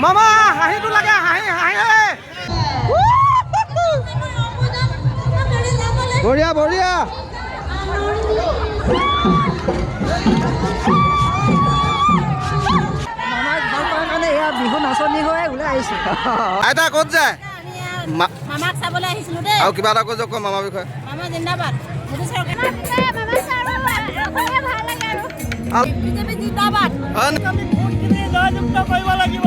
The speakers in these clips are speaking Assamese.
মামা হাঁহিটো লাগে হাঁহি হাঁহি বঢ়িয়া বঢ়িয়া বিহু নাচনি হৈ ওলাই আহিছো আইতা ক'ত যায় মামাক চাবলৈ আহিছিলো দেই আৰু কিবা এটা কৈ যাওক মামাৰ বিষয়ে মামা জিন্দাবাদ মোদী চৰকাৰ বিজেপি জিন্দাবাদ আমি ভোটখিনি জয়যুক্ত কৰিব লাগিব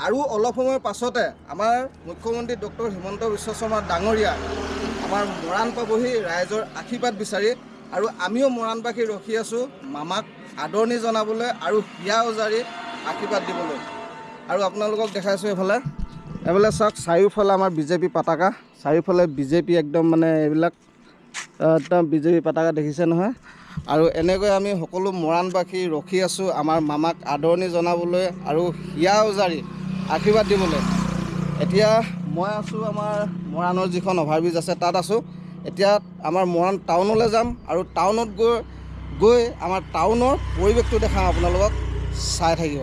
আৰু অলপ সময়ৰ পাছতে আমাৰ মুখ্যমন্ত্ৰী ডক্টৰ হিমন্ত বিশ্ব শৰ্মা ডাঙৰীয়া আমাৰ মৰাণ পাবহি ৰাইজৰ আশীৰ্বাদ বিচাৰি আৰু আমিও মৰাণবাসী ৰখি আছোঁ মামাক আদৰণি জনাবলৈ আৰু হিয়া উজাৰি আশীৰ্বাদ দিবলৈ আৰু আপোনালোকক দেখাইছোঁ এইফালে চাওক চাৰিওফালে আমাৰ বিজেপি পতাকা চাৰিওফালে বিজেপি একদম মানে এইবিলাক একদম বিজেপি পতাকা দেখিছে নহয় আৰু এনেকৈ আমি সকলো মৰাণবাসী ৰখি আছোঁ আমাৰ মামাক আদৰণি জনাবলৈ আৰু হিয়া উজাৰি আশীৰ্বাদ দিবলৈ এতিয়া মই আছোঁ আমাৰ মৰাণৰ যিখন অভাৰব্ৰিজ আছে তাত আছোঁ এতিয়া আমাৰ মৰাণ টাউনলৈ যাম আৰু টাউনত গৈ আমাৰ টাউনৰ পৰিৱেশটো দেখাম আপোনালোকক চাই থাকিব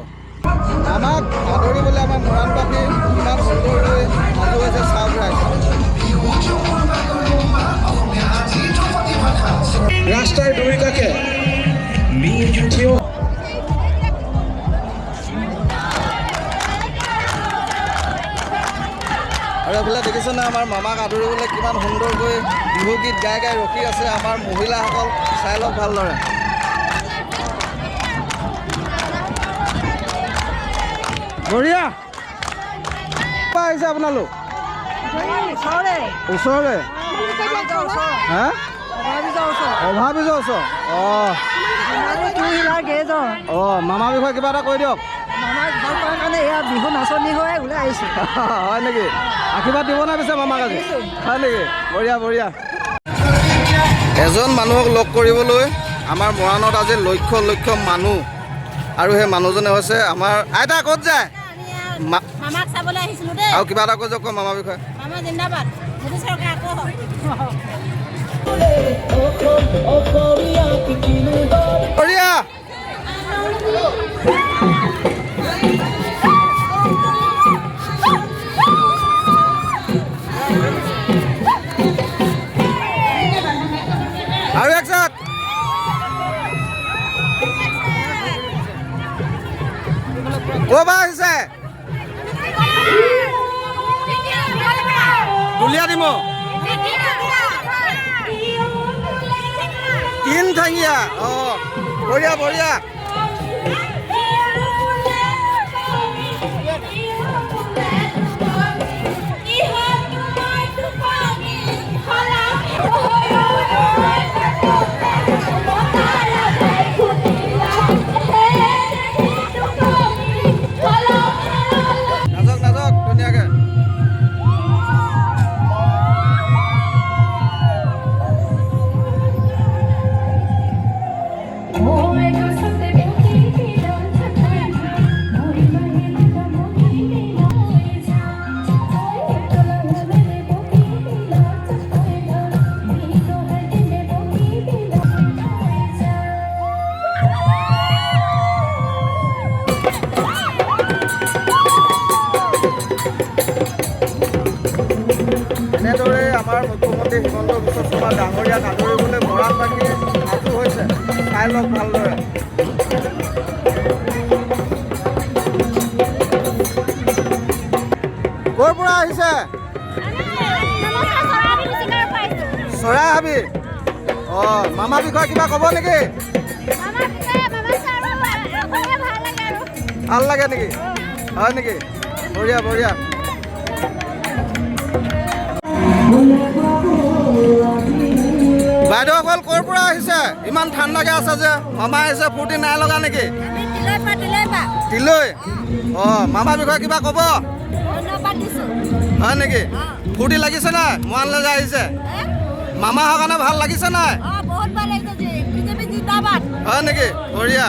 আমাক আদৰিবলৈ আমাৰ মৰাণবাসী কিমান সুন্দৰকৈ সাজু হৈছে চাওক ৰাস্তাৰ দুই কাষে আৰু এইফালে দেখিছেনে আমাৰ মামাক আদৰিবলৈ কিমান সুন্দৰকৈ বিহু গীত গাই গাই ৰখি আছে আমাৰ মহিলাসকল চাই লওক ভালদৰে বঢ়িয়া আহিছে আপোনালোক ওচৰৰে হা অভাৰব্ৰিজৰ ওচৰ অঁ মামাৰ বিষয়ে কিবা এটা কৈ দিয়ক বিহু নাচনি হৈ ওলাই আহিছো হয় নেকি আশীৰ্বাদ দিব নাই পিছে মামাক আজি হয় নেকি বঢ়িয়া বঢ়িয়া এজন মানুহক লগ কৰিবলৈ আমাৰ মৰাণত আজি লক্ষ লক্ষ মানুহ আৰু সেই মানুহজনে হৈছে আমাৰ আইতা ক'ত যায় মামাক চাবলৈ আহিছিলো দেই আৰু কিবা এটা কৈ যাওক মামাৰ বিষয়ে মামা জিন্দাবাদ মোদী চৰকাৰ আকৌ বঢ়িয়া আৰু এক চাত ক'ৰপৰা আহিছে দুলীয়া ডিম তিন ঠাঙীয়া অঁ বঢ়িয়া বঢ়িয়া নাচক ধুনীয়াকৈ এনেদৰে আমাৰ মুখ্যমন্ত্ৰী হিমন্ত বিশ্ব শৰ্মা ডাঙৰীয়াক আদৰিবলৈ মৰাণবাসী সাজু হৈছে চাই লওক ভালদৰে ক'ৰ পৰা আহিছে চৰাইহাবি অঁ মামাৰ বিষয়ে কিবা ক'ব নেকি ভাল লাগে নেকি হয় নেকি বঢ়িয়া বঢ়িয়া বাইদেউসকল ক'ৰ পৰা আহিছে ইমান ঠাণ্ডাকৈ আছে যে মামা আহিছে ফূৰ্তি নাই লগা নেকি তিলৈ অঁ মামাৰ বিষয়ে কিবা ক'ব হয় নেকি ফূৰ্তি লাগিছে নাই মৰাণলৈ যে আহিছে মামা হোৱাৰ কাৰণে ভাল লাগিছে নাই হয় নেকি বঢ়িয়া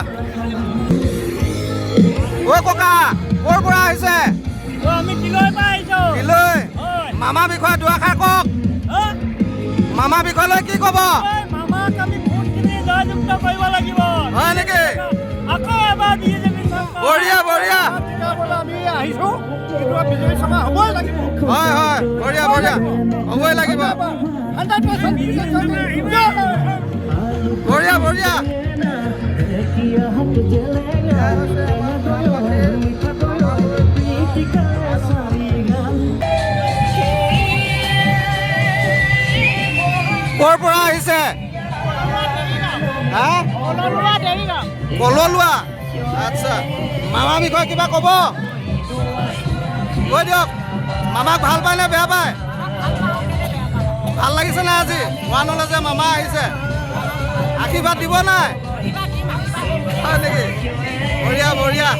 ঐ ককা ক'ৰ পৰা আহিছে তিলৈ মামাৰ বিষয়ে দুআষাৰ কওক মামাৰ বিষয়লৈ কি ক'ব মামাক আমি ভোটখিনি জয়যুক্ত কৰিব লাগিব হয় নেকি আকৌ এবাৰ বিজেপি বঢ়িয়া বঢ়িয়া আমি আহিছোঁ কিন্তু বিজেপি সভা হ'বই লাগিব হয় হয় বঢ়িয়া বঢ়িয়া হ'বই লাগিব 100% বঢ়িয়া বঢ়িয়া ক'ৰ পৰা আহিছে হা কললোৱা আচ্ছা মামাৰ বিষয়ে কিবা ক'ব কৈ দিয়ক মামাক ভাল পায় নে বেয়া পায় ভাল লাগিছে নে আজি ওৱানলৈ যে মামা আহিছে আশীৰ্বাদ দিব নাই হয় নেকি বঢ়িয়া বঢ়িয়া